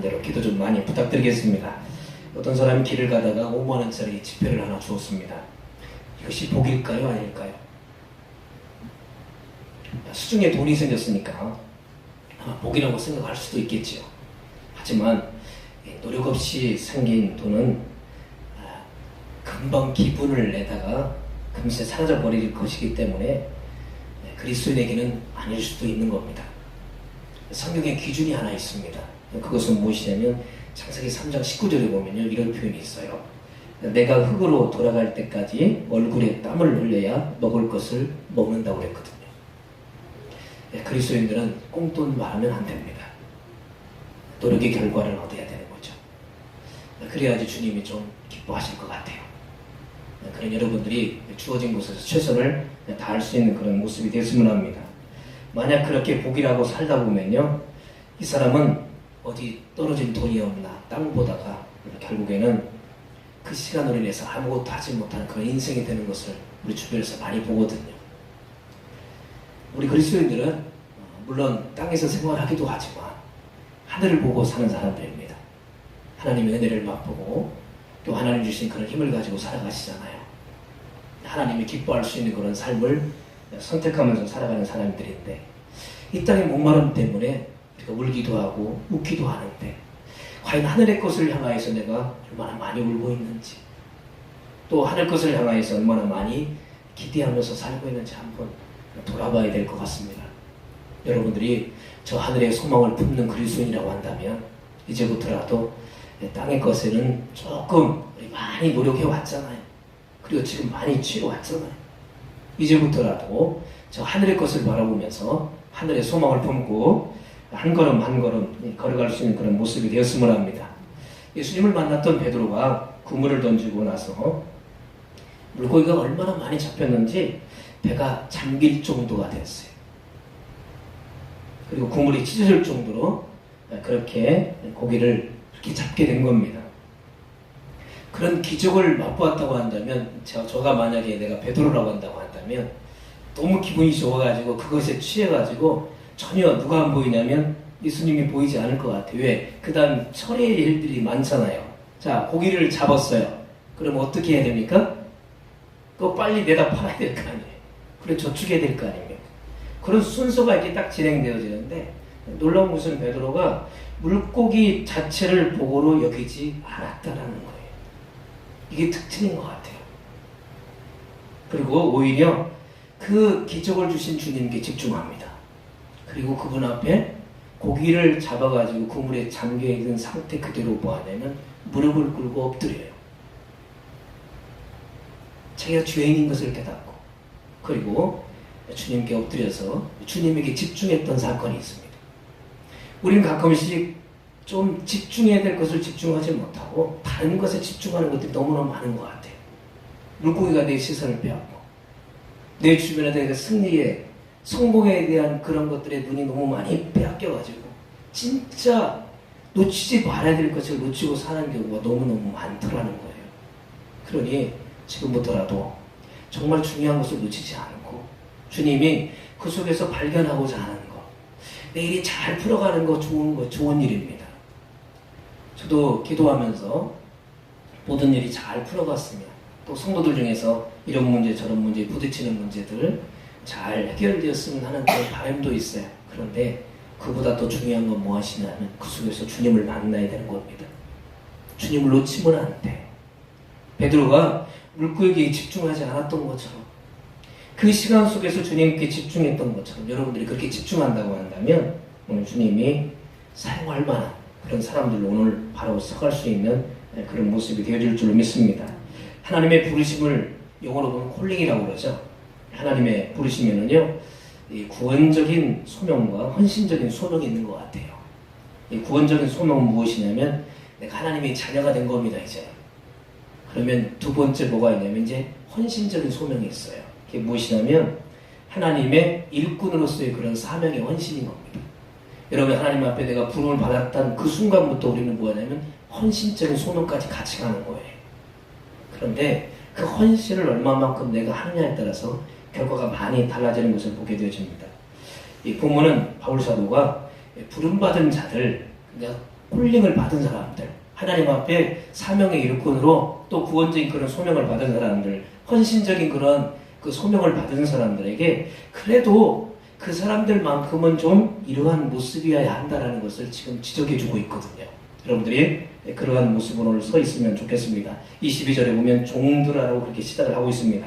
대로 기도 좀 많이 부탁드리겠습니다. 어떤 사람이 길을 가다가 5만원짜리 지폐를 하나 주었습니다. 이것이 복일까요? 아닐까요? 수중에 돈이 생겼으니까 아마 복이라고 생각할 수도 있겠지요. 하지만 노력 없이 생긴 돈은 금방 기분을 내다가 금세 사라져 버릴 것이기 때문에 그리스도인에게는 아닐 수도 있는 겁니다. 성경에 기준이 하나 있습니다. 그것은 무엇이냐면 창세기 3장 19절에 보면요, 이런 표현이 있어요. 내가 흙으로 돌아갈 때까지 얼굴에 땀을 흘려야 먹을 것을 먹는다고 그랬거든요. 그리스도인들은 꽁돈 말하면 안 됩니다. 노력의 결과를 얻어야 되는 거죠. 그래야지 주님이 좀 기뻐하실 것 같아요. 그런 여러분들이 주어진 곳에서 최선을 다할 수 있는 그런 모습이 됐으면 합니다. 만약 그렇게 복이라고 살다 보면요, 이 사람은 어디 떨어진 돈이 없나 땅 보다가 결국에는 그 시간으로 인해서 아무것도 하지 못하는 그런 인생이 되는 것을 우리 주변에서 많이 보거든요. 우리 그리스도인들은 물론 땅에서 생활하기도 하지만 하늘을 보고 사는 사람들입니다. 하나님의 은혜를 맛보고 또 하나님 주신 그런 힘을 가지고 살아가시잖아요. 하나님이 기뻐할 수 있는 그런 삶을 선택하면서 살아가는 사람들인데, 이 땅의 목마름 때문에 우리가 울기도 하고 웃기도 하는데, 과연 하늘의 것을 향하여서 내가 얼마나 많이 울고 있는지, 또 하늘 것을 향하여서 얼마나 많이 기대하면서 살고 있는지 한번 돌아봐야 될 것 같습니다. 여러분들이 저 하늘의 소망을 품는 그리스도인이라고 한다면 이제부터라도 땅의 것에는 조금 많이 노력해 왔잖아요. 그리고 지금 많이 취해 왔잖아요. 이제부터라도 저 하늘의 것을 바라보면서 하늘의 소망을 품고 한 걸음 한 걸음 걸어갈 수 있는 그런 모습이 되었으면 합니다. 예수님을 만났던 베드로가 그물을 던지고 나서 물고기가 얼마나 많이 잡혔는지 배가 잠길 정도가 됐어요. 그리고 그물이 찢어질 정도로 그렇게 고기를 이렇게 잡게 된 겁니다. 그런 기적을 맛보았다고 한다면, 저가 만약에 내가 베드로라고 한다고 한다면 너무 기분이 좋아가지고 그것에 취해가지고 전혀 누가 안 보이냐면 예수님이 보이지 않을 것 같아요. 왜? 그 다음 처리의 일들이 많잖아요. 자, 고기를 잡았어요. 그럼 어떻게 해야 됩니까? 그거 빨리 내다 팔아야 될 거 아니에요. 그래 저축해야 될 거 아닙니까? 그런 순서가 이렇게 딱 진행되어지는데, 놀라운 것은 베드로가 물고기 자체를 복으로 여기지 않았다라는 거예요. 이게 특징인 것 같아요. 그리고 오히려 그 기적을 주신 주님께 집중합니다. 그리고 그분 앞에 고기를 잡아가지고 그물에 잠겨있는 상태 그대로 보아내면 무릎을 꿇고 엎드려요. 자기가 죄인인 것을 깨닫고, 그리고 주님께 엎드려서 주님에게 집중했던 사건이 있습니다. 우리는 가끔씩 좀 집중해야 될 것을 집중하지 못하고 다른 것에 집중하는 것들이 너무나 많은 것 같아요. 물고기가 내 시선을 빼앗고, 내 주변에 대한 승리에, 성공에 대한 그런 것들에 눈이 너무 많이 빼앗겨가지고 진짜 놓치지 말아야 될 것을 놓치고 사는 경우가 너무너무 많더라는 거예요. 그러니 지금부터라도 정말 중요한 것을 놓치지 않고 주님이 그 속에서 발견하고자 하는 것, 내일이 잘 풀어가는 거 좋은 일입니다. 저도 기도하면서 모든 일이 잘 풀어갔으면, 또 성도들 중에서 이런 문제 저런 문제에 부딪히는 문제들 잘 해결되었으면 하는 그런 바람도 있어요. 그런데 그보다 더 중요한 건 무엇이냐면 그 속에서 주님을 만나야 되는 겁니다. 주님을 놓치면 안 돼. 베드로가 물고기에 집중하지 않았던 것처럼, 그 시간 속에서 주님께 집중했던 것처럼 여러분들이 그렇게 집중한다고 한다면 오늘 주님이 사용할 만한 그런 사람들로 오늘 바로 서갈 수 있는 그런 모습이 되어질 줄로 믿습니다. 하나님의 부르심을 영어로 보면 콜링이라고 그러죠. 하나님의 부르시면은요, 이 구원적인 소명과 헌신적인 소명이 있는 것 같아요. 이 구원적인 소명은 무엇이냐면 내가 하나님의 자녀가 된 겁니다, 이제. 그러면 두 번째 뭐가 있냐면 이제 헌신적인 소명이 있어요. 그게 무엇이냐면 하나님의 일꾼으로서의 그런 사명의 헌신인 겁니다. 여러분, 하나님 앞에 내가 부름을 받았던 그 순간부터 우리는 뭐냐면 헌신적인 소명까지 같이 가는 거예요. 그런데 그 헌신을 얼마만큼 내가 하느냐에 따라서 결과가 많이 달라지는 것을 보게 되어집니다. 이 본문은 바울 사도가 부름받은 자들, 그러니까 콜링을 받은 사람들, 하나님 앞에 사명의 일꾼으로 또 구원적인 그런 소명을 받은 사람들, 헌신적인 그런 그 소명을 받은 사람들에게 그래도 그 사람들만큼은 좀 이러한 모습이어야 한다는 것을 지금 지적해주고 있거든요. 여러분들이 그러한 모습으로 오늘 서 있으면 좋겠습니다. 22절에 보면 종들하라고 그렇게 시작을 하고 있습니다.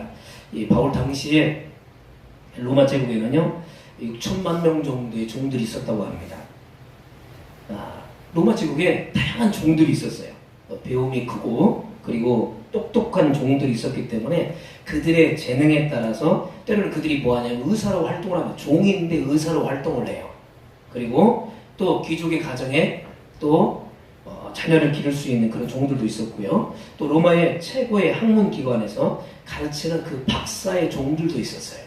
이 바울 당시에 로마 제국에는요 6천만 명 정도의 종들이 있었다고 합니다. 로마 제국에 다양한 종들이 있었어요. 배움이 크고 그리고 똑똑한 종들이 있었기 때문에 그들의 재능에 따라서 때로는 그들이 뭐하냐면 의사로 활동을 하면 종인데 의사로 활동을 해요. 그리고 또 귀족의 가정에 또 자녀를 기를 수 있는 그런 종들도 있었고요. 또 로마의 최고의 학문기관에서 가르치는 그 박사의 종들도 있었어요.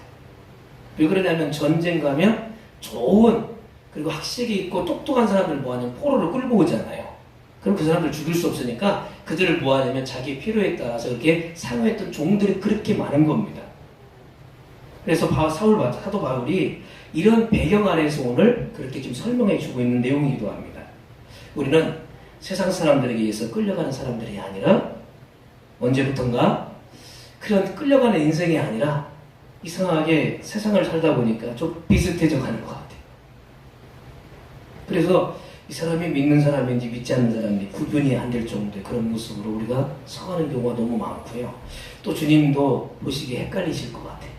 왜 그러냐면 전쟁 가면 좋은 그리고 학식이 있고 똑똑한 사람들 뭐하냐면 포로를 끌고 오잖아요. 그럼 그 사람들 죽일 수 없으니까 그들을 뭐하냐면 자기 필요에 따라서 이렇게 사용했던 종들이 그렇게 많은 겁니다. 그래서 사도 바울이 이런 배경 아래에서 오늘 그렇게 좀 설명해 주고 있는 내용이기도 합니다. 우리는 세상 사람들에게 의해서 끌려가는 사람들이 아니라 언제부턴가 그런 끌려가는 인생이 아니라 이상하게 세상을 살다 보니까 좀 비슷해져 가는 것 같아요. 그래서 이 사람이 믿는 사람인지 믿지 않는 사람인지 구분이 안 될 정도의 그런 모습으로 우리가 서가는 경우가 너무 많고요. 또 주님도 보시기에 헷갈리실 것 같아요.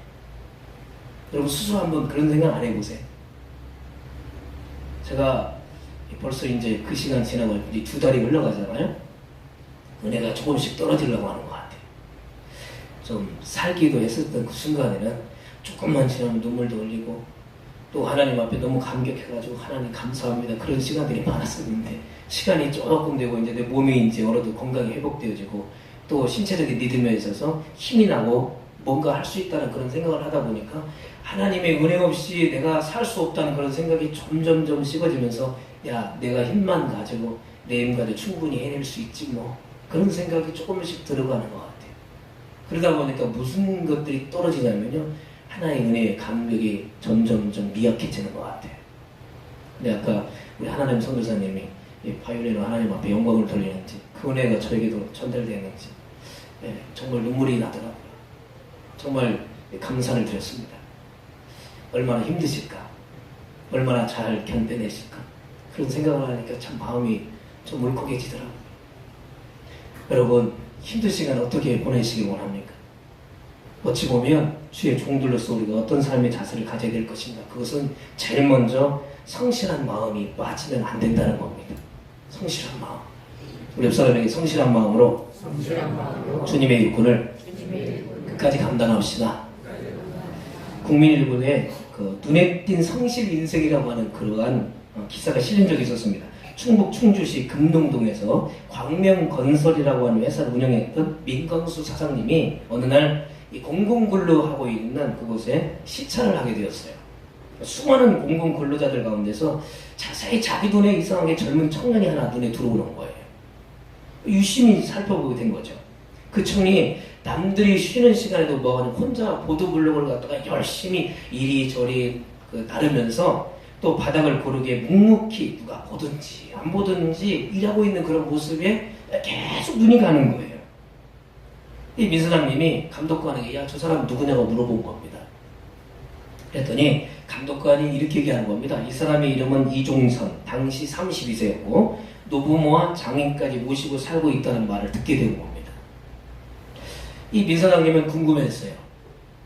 여러분 스스로 한번 그런 생각 안 해보세요. 제가 벌써 이제 그 시간 지나고 이제 2달이 흘러가잖아요. 은혜가 조금씩 떨어지려고 하는 것 같아요. 좀 살기도 했었던 그 순간에는 조금만 지나면 눈물도 흘리고 또 하나님 앞에 너무 감격해가지고 하나님 감사합니다. 그런 시간들이 많았었는데 시간이 조금 되고 이제 내 몸이 이제 어느덧 건강이 회복되어지고 또 신체적인 리듬에 있어서 힘이 나고 뭔가 할 수 있다는 그런 생각을 하다 보니까 하나님의 은혜 없이 내가 살 수 없다는 그런 생각이 점점점 식어지면서 야 내가 힘만 가지고 내 힘 가지고 충분히 해낼 수 있지 뭐 그런 생각이 조금씩 들어가는 것 같아요. 그러다 보니까 무슨 것들이 떨어지냐면요 하나의 은혜의 감격이 점점점 미약해지는 것 같아요. 근데 아까 우리 하나님 선교사님이 바이올린으로 하나님 앞에 영광을 돌리는지 그 은혜가 저에게도 전달되었는지 정말 눈물이 나더라고요. 정말 감사를 드렸습니다. 얼마나 힘드실까? 얼마나 잘 견뎌내실까? 그런 생각을 하니까 참 마음이 좀 울컥해지더라고요. 여러분 힘든 시간 어떻게 보내시기 원합니까? 어찌 보면 주의 종들로서 우리가 어떤 삶의 자세를 가져야 될 것인가 그것은 제일 먼저 성실한 마음이 빠지면 안 된다는 겁니다. 성실한 마음 우리 옆 사람에게 성실한 마음으로 주님의 일꾼을 끝까지 감당합시다. 국민일보에 그 눈에 띈 성실 인생이라고 하는 그러한 기사가 실린 적이 있었습니다. 충북 충주시 금동동에서 광명건설이라고 하는 회사를 운영했던 민광수 사장님이 어느 날 이 공공근로 하고 있는 그곳에 시찰을 하게 되었어요. 수많은 공공근로자들 가운데서 자세히 자기 눈에 이상하게 젊은 청년이 하나 눈에 들어오는 거예요. 유심히 살펴보게 된 거죠. 그 청이 남들이 쉬는 시간에도 뭐하냐 혼자 보도블록을 갖다가 열심히 이리저리 나르면서 또 바닥을 고르게 묵묵히 누가 보든지 안 보든지 일하고 있는 그런 모습에 계속 눈이 가는 거예요. 이 민사장님이 감독관에게 야 저 사람 누구냐고 물어본 겁니다. 그랬더니 감독관이 이렇게 얘기하는 겁니다. 이 사람의 이름은 이종선, 당시 32세였고 노부모와 장인까지 모시고 살고 있다는 말을 듣게 된 겁니다. 이 민사장님은 궁금했어요.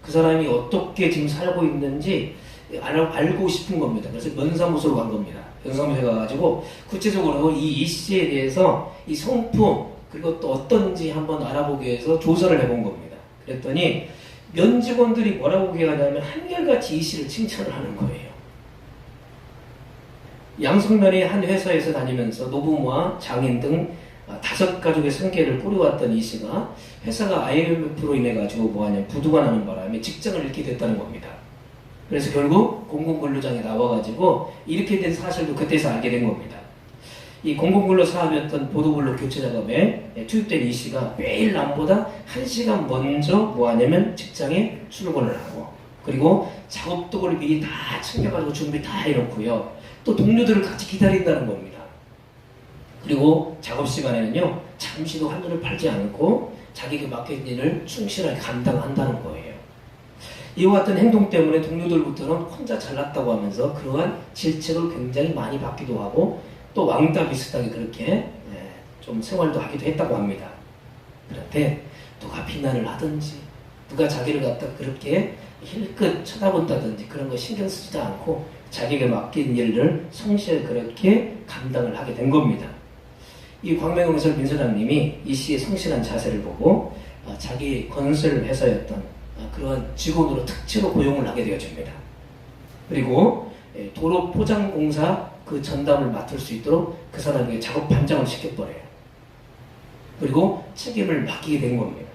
그 사람이 어떻게 지금 살고 있는지 알고 싶은 겁니다. 그래서 면사무소로 간 겁니다. 면사무소에 가가지고 구체적으로 이 씨에 대해서 이 성품 그리고 또 어떤지 한번 알아보기 위해서 조사를 해본 겁니다. 그랬더니 면직원들이 뭐라고 얘기하냐면 한결같이 이 씨를 칭찬을 하는 거예요. 양성면의 한 회사에서 다니면서 노부모와 장인 등 5가족의 생계를 꾸려왔던 이 씨가 회사가 IMF로 인해 가지고 뭐하냐 부도가 나는 바람에 직장을 잃게 됐다는 겁니다. 그래서 결국 공공근로장에 나와가지고 이렇게 된 사실도 그때서 알게 된 겁니다. 이 공공근로 사업이었던 보도블록 교체 작업에 투입된 이 씨가 매일 남보다 1시간 먼저 뭐하냐면 직장에 출근을 하고 그리고 작업도구를 미리 다 챙겨가지고 준비 다 해놓고요. 또 동료들을 같이 기다린다는 겁니다. 그리고 작업 시간에는요, 잠시도 한눈을 팔지 않고 자기에게 맡겨진 일을 충실하게 감당한다는 거예요. 이와 같은 행동 때문에 동료들부터는 혼자 잘났다고 하면서 그러한 질책을 굉장히 많이 받기도 하고 또 왕따 비슷하게 그렇게 좀 생활도 하기도 했다고 합니다. 그런데 누가 비난을 하든지 누가 자기를 갖다 그렇게 힐끗 쳐다본다든지 그런 거 신경 쓰지도 않고 자기에게 맡긴 일을 성실히 그렇게 감당을 하게 된 겁니다. 이 광명건설 민소장님이 이 씨의 성실한 자세를 보고 자기 건설 회사였던 그러한 직원으로 특채로 고용을 하게 되어집니다. 그리고 도로 포장공사 그 전담을 맡을 수 있도록 그 사람에게 작업 반장을 시켜버려요. 그리고 책임을 맡기게 된 겁니다.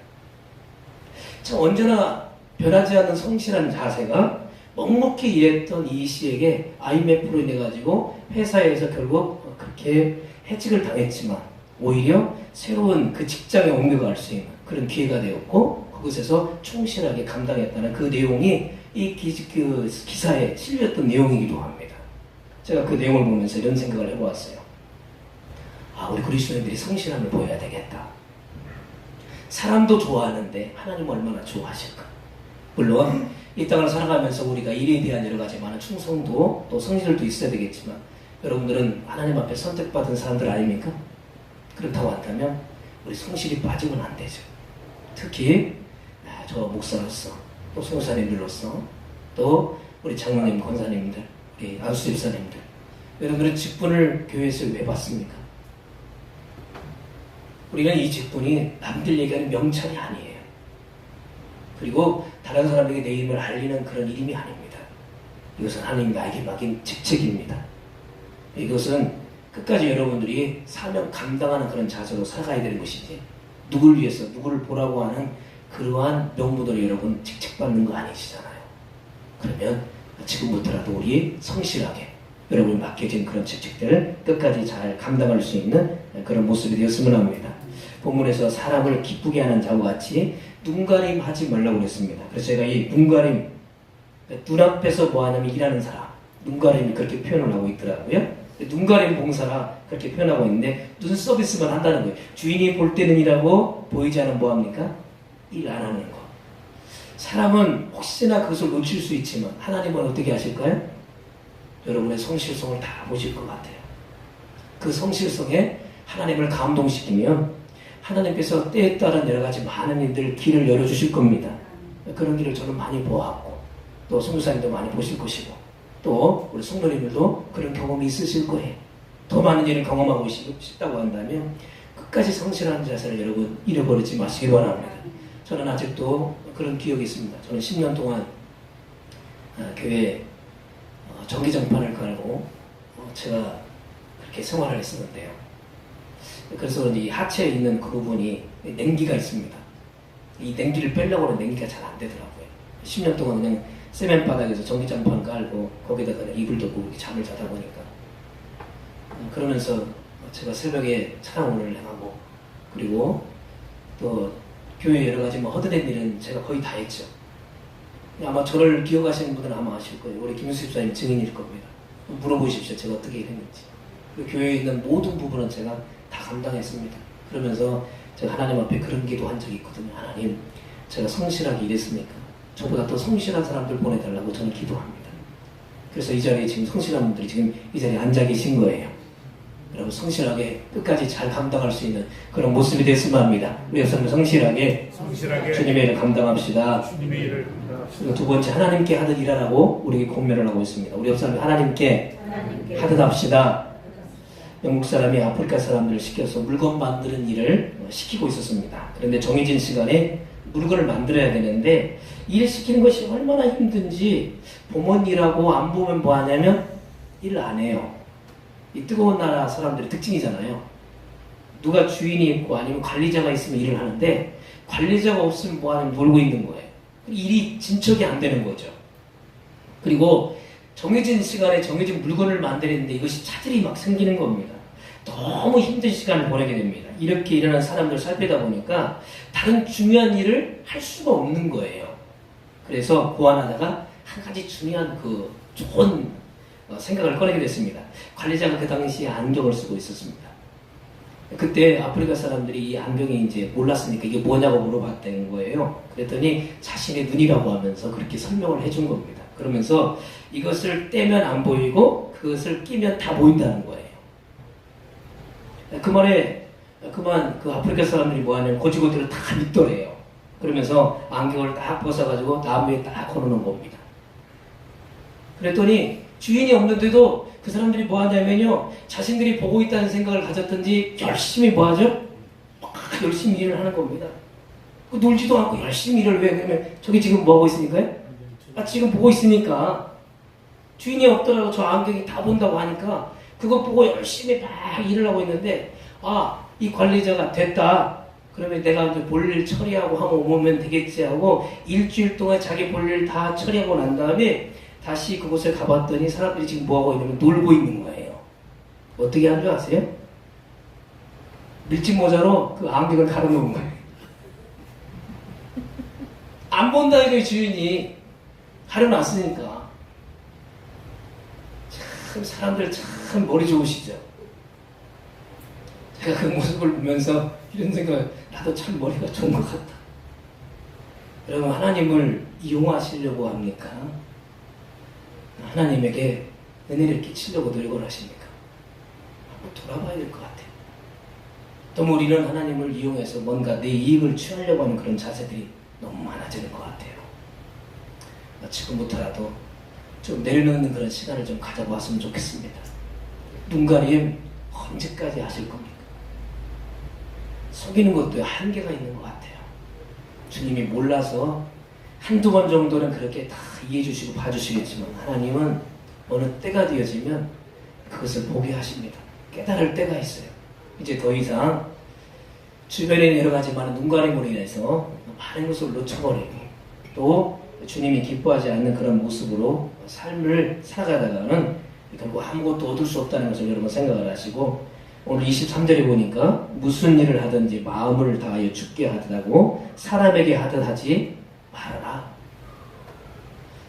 참 언제나 변하지 않는 성실한 자세가 묵묵히 일했던 이 씨에게 IMF로 인해 가지고 회사에서 결국 그렇게 해직을 당했지만 오히려 새로운 그 직장에 옮겨갈 수 있는 그런 기회가 되었고 그곳에서 충실하게 감당했다는 그 내용이 이 기사에 실렸던 내용이기도 합니다. 제가 그 내용을 보면서 이런 생각을 해보았어요. 우리 그리스도인들이 성실함을 보여야 되겠다. 사람도 좋아하는데 하나님 얼마나 좋아하실까? 물론 이 땅을 살아가면서 우리가 일에 대한 여러 가지 많은 충성도 또 성실도 있어야 되겠지만 여러분들은 하나님 앞에 선택받은 사람들 아닙니까? 그렇다고 한다면 우리 성실이 빠지면 안 되죠. 특히 저 목사로서 또 성사님들로서 또 우리 장로님, 권사님들, 우리 안수 집사님들 여러분들은 직분을 교회에서 왜 받습니까? 우리는 이 직분이 남들 얘기하는 명찰이 아니에요. 그리고 다른 사람에게 내 이름을 알리는 그런 이름이 아닙니다. 이것은 하나님 나에게 맡긴 직책입니다. 이것은 끝까지 여러분들이 사명 감당하는 그런 자세로 살아가야 되는 것이지 누구를 위해서 누구를 보라고 하는 그러한 명분으로 여러분 직책받는 거 아니시잖아요. 그러면 지금부터라도 우리 성실하게 여러분 맡겨진 그런 직책들을 끝까지 잘 감당할 수 있는 그런 모습이 되었으면 합니다. 본문에서 사람을 기쁘게 하는 자와 같이 눈가림 하지 말라고 그랬습니다. 그래서 제가 이 눈가림, 눈앞에서 뭐하냐면 일하는 사람, 눈가림이 그렇게 표현을 하고 있더라고요. 눈가림 봉사라 그렇게 표현하고 있는데 눈 서비스만 한다는 거예요. 주인이 볼 때는 일하고 보이지 않으면 뭐합니까? 일 안 하는 거. 사람은 혹시나 그것을 놓칠 수 있지만 하나님은 어떻게 하실까요? 여러분의 성실성을 다 보실 것 같아요. 그 성실성에 하나님을 감동시키면 하나님께서 때에 따른 여러 가지 많은 일들 길을 열어주실 겁니다. 그런 길을 저는 많이 보았고 또 성도사님도 많이 보실 것이고 또 우리 성도님들도 그런 경험이 있으실 거예요. 더 많은 일을 경험하고 싶다고 한다면 끝까지 성실한 자세를 여러분 잃어버리지 마시기 바랍니다. 저는 아직도 그런 기억이 있습니다. 저는 10년 동안 교회에 전기장판을 깔고 제가 그렇게 생활을 했었는데요. 그래서 이 하체에 있는 그 부분이 냉기가 있습니다. 이 냉기를 빼려고 하는 냉기가 잘 안 되더라고요. 10년 동안 그냥 세면 바닥에서 전기장판 깔고 거기다가 이불 덮고 이렇게 잠을 자다 보니까 그러면서 제가 새벽에 찬양을 행하고 그리고 또 교회 여러 가지 허드렛 일은 제가 거의 다 했죠. 아마 저를 기억하시는 분들은 아마 아실 거예요. 우리 김수희 집사님 증인일 겁니다. 물어보십시오. 제가 어떻게 일했는지. 교회에 있는 모든 부분은 제가 다 감당했습니다. 그러면서 제가 하나님 앞에 그런 기도한 적이 있거든요. 하나님, 제가 성실하게 일했으니까 저보다 더 성실한 사람들 보내달라고 저는 기도합니다. 그래서 이 자리에 지금 성실한 분들이 지금 이 자리에 앉아 계신 거예요. 여러분 성실하게 끝까지 잘 감당할 수 있는 그런 모습이 됐으면 합니다. 우리 여러분 성실하게 주님의 일을 감당합시다. 그리고 두 번째 하나님께 하듯 일하라고 우리에게 공면을 하고 있습니다. 우리 옆 사람이 하나님께 하듯 합시다. 영국 사람이 아프리카 사람들을 시켜서 물건 만드는 일을 시키고 있었습니다. 그런데 정해진 시간에 물건을 만들어야 되는데 일 시키는 것이 얼마나 힘든지 보면 일하고 안 보면 뭐 하냐면 일을 안 해요. 이 뜨거운 나라 사람들의 특징이잖아요. 누가 주인이 있고 아니면 관리자가 있으면 일을 하는데 관리자가 없으면 뭐 하냐면 놀고 있는 거예요. 일이 진척이 안 되는 거죠. 그리고 정해진 시간에 정해진 물건을 만드는데 이것이 차질이 막 생기는 겁니다. 너무 힘든 시간을 보내게 됩니다. 이렇게 일어나는 사람들 살피다 보니까 다른 중요한 일을 할 수가 없는 거예요. 그래서 고안하다가 한 가지 중요한 그 좋은 생각을 꺼내게 됐습니다. 관리자가 그 당시에 안경을 쓰고 있었습니다. 그때 아프리카 사람들이 이 안경이 이제 몰랐으니까 이게 뭐냐고 물어봤다는 거예요. 그랬더니 자신의 눈이라고 하면서 그렇게 설명을 해준 겁니다. 그러면서 이것을 떼면 안 보이고 그것을 끼면 다 보인다는 거예요. 그 말에 그만 그 아프리카 사람들이 뭐하냐면 고지고대로 다 믿더래요. 그러면서 안경을 딱 벗어가지고 나무에 딱 걸어놓은 겁니다. 그랬더니 주인이 없는데도 그 사람들이 뭐하냐면요, 자신들이 보고 있다는 생각을 가졌던지 열심히 뭐하죠? 막 열심히 일을 하는 겁니다. 놀지도 않고 열심히 일을 왜? 그러면 저기 지금 뭐하고 있으니까요? 지금 보고 있으니까. 주인이 없더라도 저 안경이 다 본다고 하니까 그거 보고 열심히 막 일을 하고 있는데, 이 관리자가 됐다. 그러면 내가 이제 볼일 처리하고 하고 오면 되겠지 하고 일주일 동안 자기 볼일 다 처리하고 난 다음에 다시 그곳에 가봤더니 사람들이 지금 뭐하고 있냐면 놀고 있는 거예요. 어떻게 한 줄 아세요? 밀짚 모자로 그 안경을 가려놓은 거예요. 안 본다 이거예요. 주인이 가려놨으니까. 참 사람들 참 머리 좋으시죠. 제가 그 모습을 보면서 이런 생각, 나도 참 머리가 좋은 것 같다. 여러분, 하나님을 이용하시려고 합니까? 하나님에게 은혜를 끼치려고 노력을 하십니까? 한번 돌아봐야 될 것 같아요. 너무 우리는 하나님을 이용해서 뭔가 내 이익을 취하려고 하는 그런 자세들이 너무 많아지는 것 같아요. 지금부터라도 좀 내려놓는 그런 시간을 좀 가져보았으면 좋겠습니다. 눈가림 언제까지 하실 겁니까? 속이는 것도 한계가 있는 것 같아요. 주님이 몰라서 한두 번 정도는 그렇게 다 이해해 주시고 봐주시겠지만 하나님은 어느 때가 되어지면 그것을 보게 하십니다. 깨달을 때가 있어요. 이제 더 이상 주변에 여러 가지 많은 눈가림으로 인해서 많은 것을 놓쳐버리고 또 주님이 기뻐하지 않는 그런 모습으로 삶을 살아가다가는 결국 아무것도 얻을 수 없다는 것을 여러분 생각을 하시고, 오늘 23절에 보니까 무슨 일을 하든지 마음을 다하여 주께 하듯하고 사람에게 하듯 하지 말아라.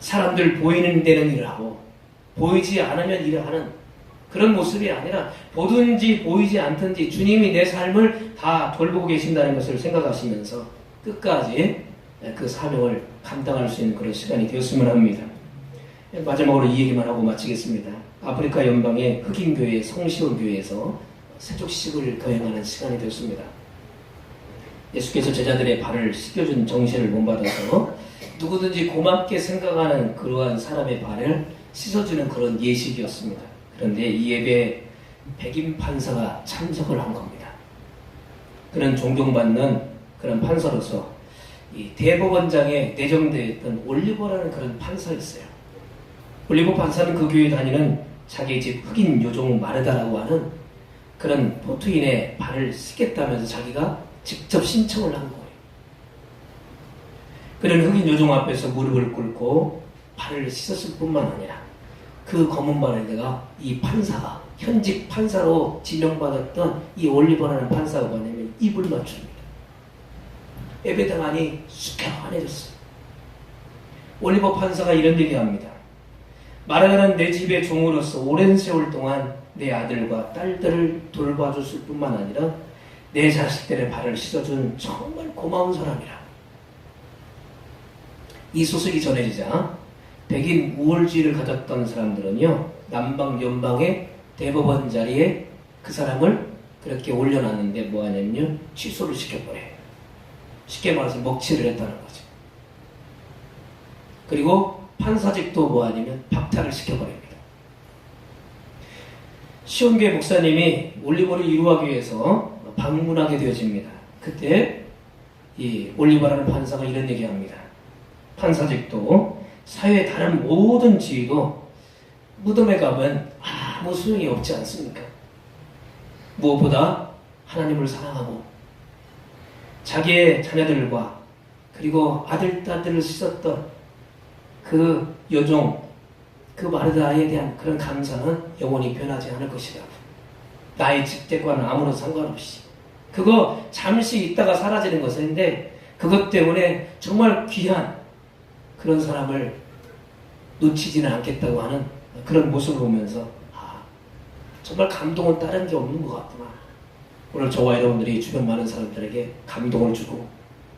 사람들 보이는 데는 일을 하고 보이지 않으면 일을 하는 그런 모습이 아니라, 보든지 보이지 않든지 주님이 내 삶을 다 돌보고 계신다는 것을 생각하시면서 끝까지 그 사명을 감당할 수 있는 그런 시간이 되었으면 합니다. 마지막으로 이 얘기만 하고 마치겠습니다. 아프리카 연방의 흑인교회 성시온교회에서 세족식을 거행하는 시간이 되었습니다. 예수께서 제자들의 발을 씻겨준 정신을 본받아서 누구든지 고맙게 생각하는 그러한 사람의 발을 씻어주는 그런 예식이었습니다. 그런데 이 예배에 백인 판사가 참석을 한 겁니다. 그런 존경받는 그런 판사로서 이 대법원장에 내정되어 있던 올리버라는 그런 판사였어요. 올리버 판사는 그 교회 다니는 자기 집 흑인 요종 마르다라고 하는 그런 포트인의 발을 씻겠다면서 자기가 직접 신청을 한 거예요. 그런 흑인 요종 앞에서 무릎을 꿇고 발을 씻었을 뿐만 아니라 그 검은 발에다가 이 판사가 현직 판사로 지명받았던 이 올리버라는 판사가 뭐냐면 입을 맞춥니다. 예배당안이 수평안해졌어요. 올리버 판사가 이런 얘기합니다. 마르다는 내 집의 종으로서 오랜 세월 동안 내 아들과 딸들을 돌봐줬을 뿐만 아니라 내 자식들의 발을 씻어준 정말 고마운 사람이라. 이 소식이 전해지자 백인 우월주의를 가졌던 사람들은요, 남방 연방의 대법원 자리에 그 사람을 그렇게 올려놨는데 뭐하냐면요, 취소를 시켜버려요. 쉽게 말해서 먹칠을 했다는 거죠. 그리고 판사직도 뭐하냐면 박탈을 시켜버립니다. 시온교회 목사님이 올리버를 이루하기 위해서 방문하게 되어집니다. 그때 이 올리버라는 판사가 이런 얘기합니다. 판사직도 사회의 다른 모든 지위도 무덤에 가면 아무 소용이 없지 않습니까? 무엇보다 하나님을 사랑하고 자기의 자녀들과 그리고 아들, 딸들을 씻었던 그 여종, 그 마르다에 대한 그런 감사는 영원히 변하지 않을 것이라고. 나의 직책과는 아무런 상관없이. 그거 잠시 있다가 사라지는 것인데 그것 때문에 정말 귀한 그런 사람을 놓치지는 않겠다고 하는 그런 모습을 보면서 정말 감동은 다른 게 없는 것 같구나. 오늘 저와 여러분들이 주변 많은 사람들에게 감동을 주고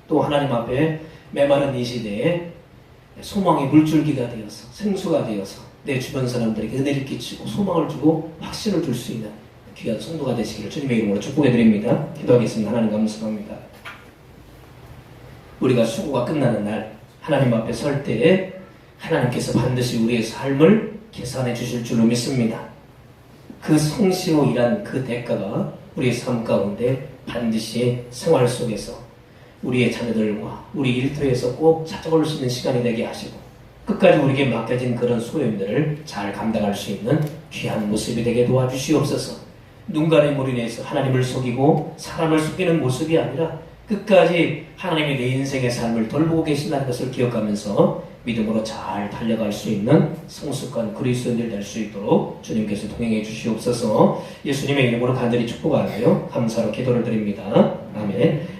또 하나님 앞에 메마른 이 시대에 소망의 물줄기가 되어서 생수가 되어서 내 주변 사람들에게 은혜를 끼치고 소망을 주고 확신을 줄 수 있는 귀한 성도가 되시기를 주님의 이름으로 축복해 드립니다. 기도하겠습니다. 하나님 감사합니다. 우리가 수고가 끝나는 날 하나님 앞에 설 때에 하나님께서 반드시 우리의 삶을 계산해 주실 줄로 믿습니다. 그 성실로 일한 그 대가가 우리의 삶 가운데 반드시 생활 속에서 우리의 자녀들과 우리 일터에서 꼭 찾아올 수 있는 시간이 되게 하시고 끝까지 우리에게 맡겨진 그런 소명들을 잘 감당할 수 있는 귀한 모습이 되게 도와주시옵소서. 눈가림으로 인해서 하나님을 속이고 사람을 속이는 모습이 아니라 끝까지 하나님이 내 인생의 삶을 돌보고 계신다는 것을 기억하면서 믿음으로 잘 달려갈 수 있는 성숙한 그리스도인들 될 수 있도록 주님께서 동행해 주시옵소서. 예수님의 이름으로 간절히 축복하며 감사로 기도를 드립니다. 아멘.